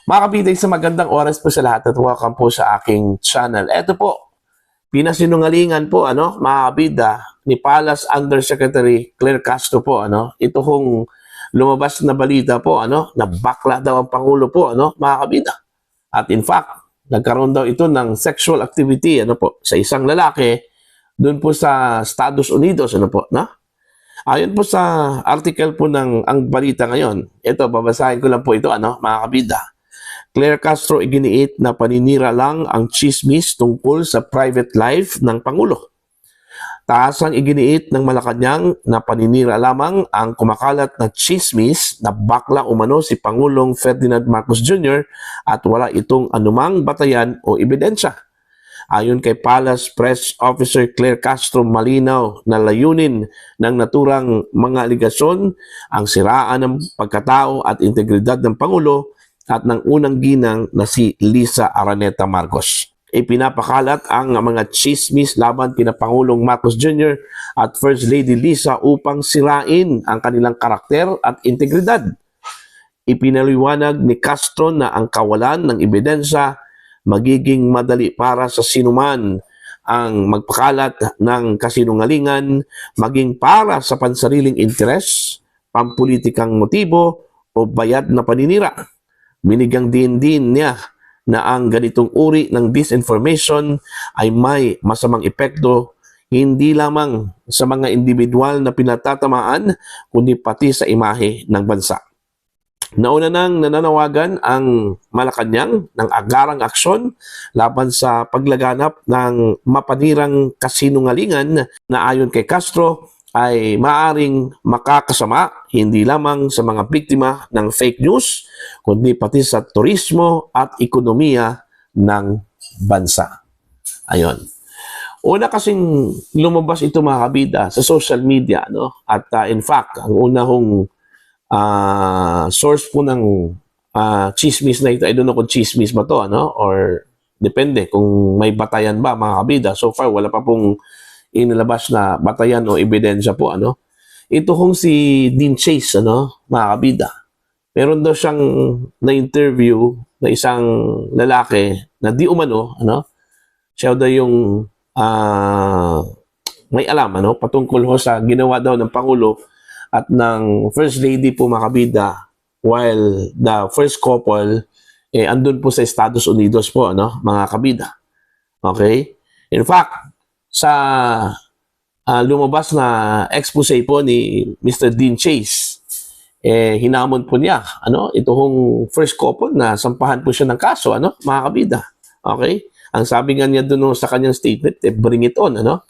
Mga kabida, sa magandang oras po sa lahat at welcome po sa aking channel. Ito po, pinasinungalingan po, mga kabida, ni Palace Undersecretary Claire Castro po, ito kong lumabas na balita po, na bakla daw ang Pangulo po, mga kabida. At in fact, nagkaroon daw ito ng sexual activity, sa isang lalaki, doon po sa Estados Unidos, Ayon po sa article po ng ang balita ngayon, ito, babasahin ko lang po ito, mga kabida. Claire Castro iginiit na paninira lang ang chismis tungkol sa private life ng Pangulo. Taasang iginiit ng Malacanang na paninira lamang ang kumakalat na chismis na bakla umano si Pangulong Ferdinand Marcos Jr. at wala itong anumang batayan o ebidensya. Ayon kay Palace Press Officer Claire Castro, malinaw na layunin ng naturang mga aligasyon ang siraan ng pagkatao at integridad ng Pangulo at ng unang ginang na si Lisa Araneta Marcos. Ipinapakalat ang mga chismis laban kina Pangulong Marcos Jr. at First Lady Lisa upang sirain ang kanilang karakter at integridad. Ipinaliwanag ni Castro na ang kawalan ng ebidensya magiging madali para sa sinuman ang magpakalat ng kasinungalingan, maging para sa pansariling interes, pampulitikang motibo o bayad na paninira. Binigyang din niya na ang ganitong uri ng disinformation ay may masamang epekto hindi lamang sa mga individual na pinatatamaan kundi pati sa imahe ng bansa. Nauna nang nananawagan ang Malacanang ng agarang aksyon laban sa paglaganap ng mapanirang kasinungalingan na ayon kay Castro ay maaring makakasama hindi lamang sa mga biktima ng fake news, kundi pati sa turismo at ekonomiya ng bansa. Ayon. Una kasing lumabas ito mga kabida sa social media, At in fact, ang unang source po ng chismis na ito, I don't know kung chismis ba to, or depende kung may batayan ba mga kabida. So far, wala pa pong inilabas na batayan o ebidensya po, Ito kung si Dean Chase, mga kabida. Meron daw siyang na-interview na isang lalaki na di umano, siya daw yung may alam, patungkol ho sa ginawa daw ng Pangulo at ng First Lady po mga kabida while the first couple andun po sa Estados Unidos po, mga kabida. Okay? In fact, sa lumabas na expose po ni Mr. Dean Chase, hinamon po niya, ito hong first couple na sampahan po siya ng kaso, mga kabida. Okay? Ang sabi nga niya doon sa kanyang statement, bring it on, mga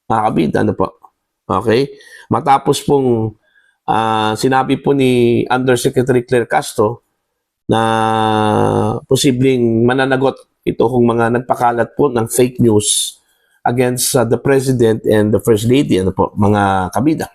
kabida, po. Okay? Matapos pong sinabi po ni Undersecretary Claire Castro na posibleng mananagot ito kung mga nagpakalat po ng fake news against the President and the First Lady, mga kabida.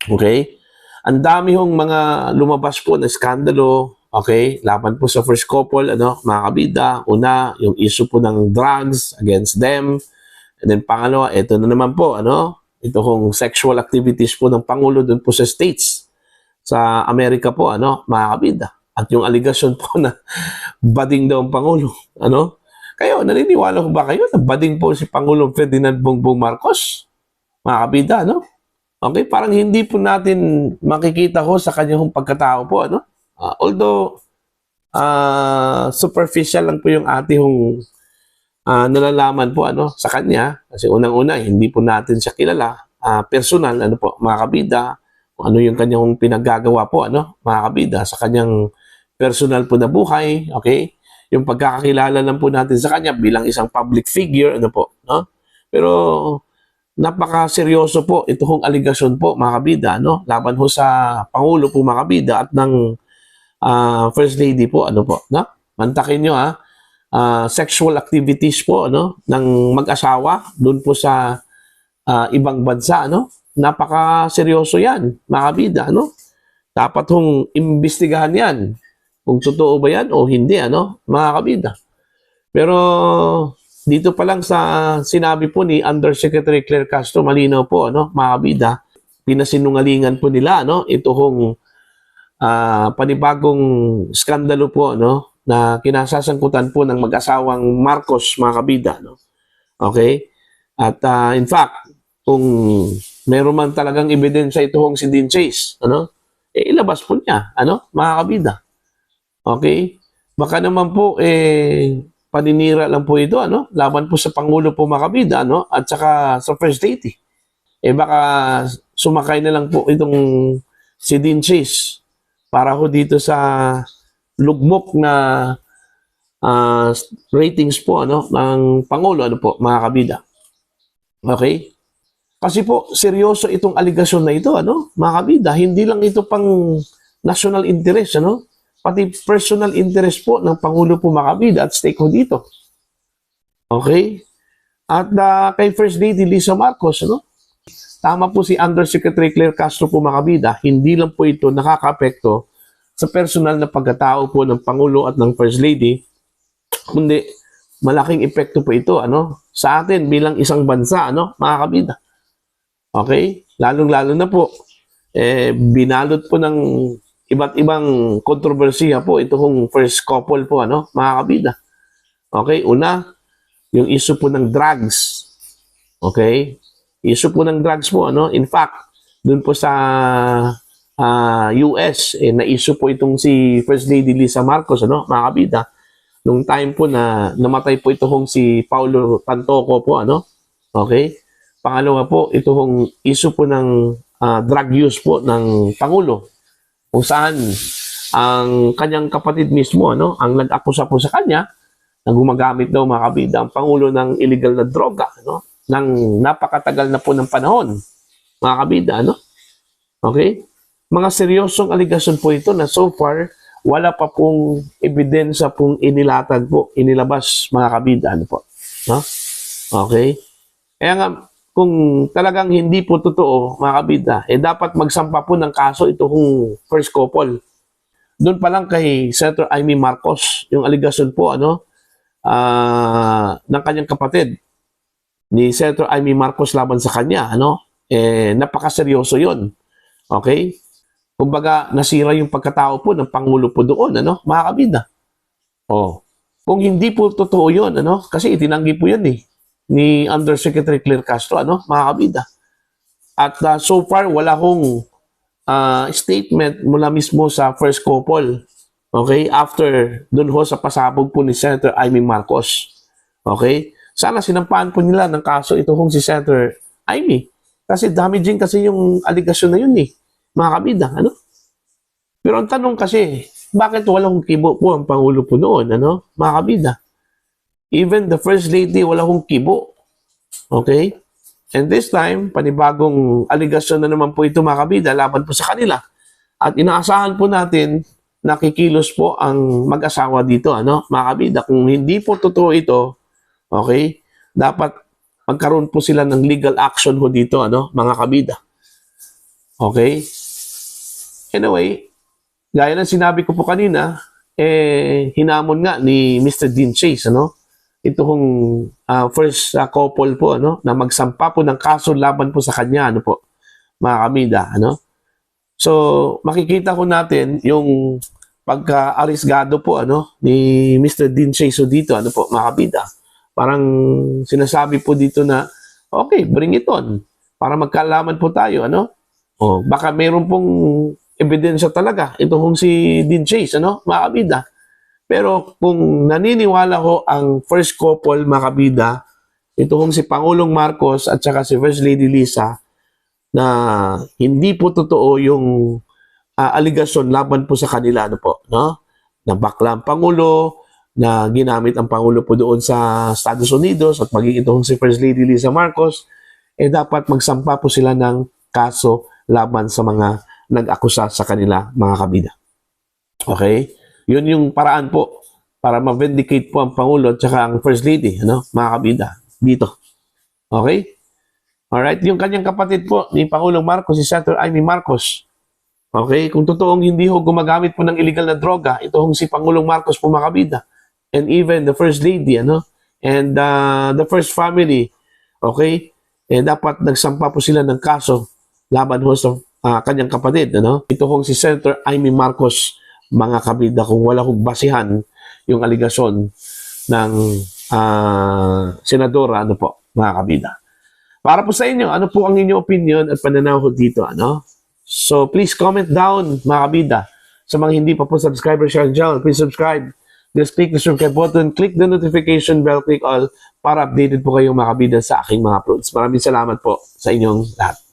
Okay? Ang dami hong mga lumabas po na skandalo, okay? Laban po sa first couple, mga kabida. Una, yung issue po ng drugs against them. And then pangalawa, ito na naman po, ito kong sexual activities po ng Pangulo doon po sa States, sa Amerika po, mga kabida. At yung allegation po na bading daw ang Pangulo, Kayo, naniniwala ko ba kayo na bading po si Pangulong Ferdinand Bongbong Marcos? Mga kabida, Okay, parang hindi po natin makikita ko sa kanyang pagkatao po, although, superficial lang po yung ating nalalaman po, sa kanya. Kasi unang-una, hindi po natin siya kilala. Personal, mga kabida, kung ano yung kanyang pinaggagawa po, mga kabida, sa kanyang personal po na buhay, okay? Yung pagkakakilala lang po natin sa kanya bilang isang public figure, Pero napaka-seryoso po itong aligasyon po, mga kabida, laban ho sa Pangulo po, mga kabida, at ng First Lady po, Mantakin nyo, sexual activities po, ng mag-asawa doon po sa ibang bansa, Napaka-seryoso yan, mga kabida, Dapat hong imbestigahan yan. Kung totoo ba yan o hindi, mga kabida. Pero dito pa lang sa sinabi po ni Undersecretary Claire Castro, malinaw po, mga kabida, pinasinungalingan po nila, ito hong panibagong skandalo po, na kinasasangkutan po ng mag-asawang Marcos, mga kabida, no? Okay? At in fact, kung meron man talagang ebidensya itong si Dean Chase, ano? Ilabas po niya, ano? Mga kabida. Okay? Baka naman po, paninira lang po ito, ano? Laban po sa Pangulo po, mga kabida, ano? At saka sa First Lady. Baka sumakay na lang po itong si Dean Chase para ho dito sa lugmok na ratings po, ano, ng Pangulo, ano po, mga kabida. Okay? Kasi po, seryoso itong aligasyon na ito, ano, mga kabida. Hindi lang ito pang national interest, ano, pati personal interest po ng Pangulo po, mga kabida, at stake ho dito. Okay? At kay First Lady Lisa Marcos, ano, tama po si Undersecretary Claire Castro po, mga kabida, hindi lang po ito nakaka-apekto sa personal na pagkatao po ng Pangulo at ng First Lady, kundi malaking epekto po ito, ano, sa atin bilang isang bansa, ano, mga kabida. Okay? Lalong-lalo na po, binalot po ng iba't ibang kontrobersiya po itong first couple po, ano, mga kabida. Okay? Una, yung issue po ng drugs. Okay? Issue po ng drugs po, ano. In fact, dun po sa US, na-issue po itong si First Lady Lisa Marcos, ano, mga kabida. Nung time po na namatay po itong si Paulo Pantoco po, ano. Okay? Pangalawa po, itong issue po ng drug use po ng Pangulo. Kung saan ang kanyang kapatid mismo, ano, ang nag-akusa po sa kanya na gumagamit daw, mga kabida, ang Pangulo ng illegal na droga, ano, ng napakatagal na po ng panahon, mga kabida, ano? Okay? Mga seryosong aligasyon po ito na so far, wala pa pong ebidensya pong inilatag po, inilabas, mga kabida, ano po? No? Okay? Kaya nga, kung talagang hindi po totoo, mga kabida, dapat magsampa po ng kaso itong first couple. Doon pa lang kay Senator Amy Marcos, yung aligasyon po, ano, ng kanyang kapatid, ni Senator Amy Marcos laban sa kanya, ano, napakaseryoso yon. Okay? Kumbaga, nasira yung pagkatao po ng Pangulo po doon, ano, mga kabida. Kung hindi po totoo yon, ano, kasi itinanggi po yan, ni Undersecretary Claire Castro, ano, mga kabida. At so far, wala hong statement mula mismo sa first couple. Okay? After dun ho sa pasabog po ni Senator Amy Marcos. Okay? Sana sinampaan po nila ng kaso ito hong si Senator Amy. Kasi damaging kasi yung aligasyon na yun, mga kabida, ano? Pero ang tanong kasi, bakit walang kibo po ang Pangulo po noon, ano, mga kabida? Even the First Lady, wala hong kibo. Okay? And this time, panibagong aligasyon na naman po ito, mga kabida, laban po sa kanila. At inaasahan po natin, nakikilos po ang mag-asawa dito, ano, mga kabida. Kung hindi po totoo ito, okay, dapat magkaroon po sila ng legal action ho dito, ano, mga kabida. Okay? Anyway, gaya ng sinabi ko po kanina, hinamon nga ni Mr. Dean Chase, ano, itong first couple po, ano, na magsampa po ng kaso laban po sa kanya, ano po, mga kabida, ano. So, makikita ko natin yung pagka-arisgado po, ano, ni Mr. Dean Chase dito, ano po, mga kabida. Parang sinasabi po dito na, okay, bring it on, para magkaalaman po tayo, ano. Baka mayroon pong ebidensya talaga itong si Dean Chase, ano, mga kabida. Pero kung naniniwala ko ang first couple, mga kabida, itong si Pangulong Marcos at saka si First Lady Lisa, na hindi po totoo yung aligasyon laban po sa kanila, ano po, no? Na bakla ang Pangulo, na ginamit ang Pangulo po doon sa Estados Unidos at maging itong si First Lady Lisa Marcos, dapat magsampa po sila ng kaso laban sa mga nag-akusa sa kanila, mga kabida. Okay? Yun yung paraan po para ma-vindicate po ang Pangulo at saka ang First Lady, ano, mga kabida, dito. Okay? Alright? Yung kanyang kapatid po ni Pangulong Marcos, si Senator Amy Marcos. Okay? Kung totoong hindi ho gumagamit po ng illegal na droga, ito hong si Pangulong Marcos po, mga kabida. And even the First Lady, ano? And the First Family. Okay? Dapat nagsampa po sila ng kaso laban ho sa kanyang kapatid, ano? Ito hong si Senator Amy Marcos, mga kabida, kung wala hong basihan yung aligasyon ng senadora, ano po, mga kabida. Para po sa inyo, ano po ang inyong opinion at pananaw ko dito, ano? So, please comment down, mga kabida. Sa mga hindi pa po subscriber sa channel, please subscribe. Just click the subscribe button, click the notification bell, click all para updated po kayong mga kabida sa aking mga uploads. Maraming salamat po sa inyong lahat.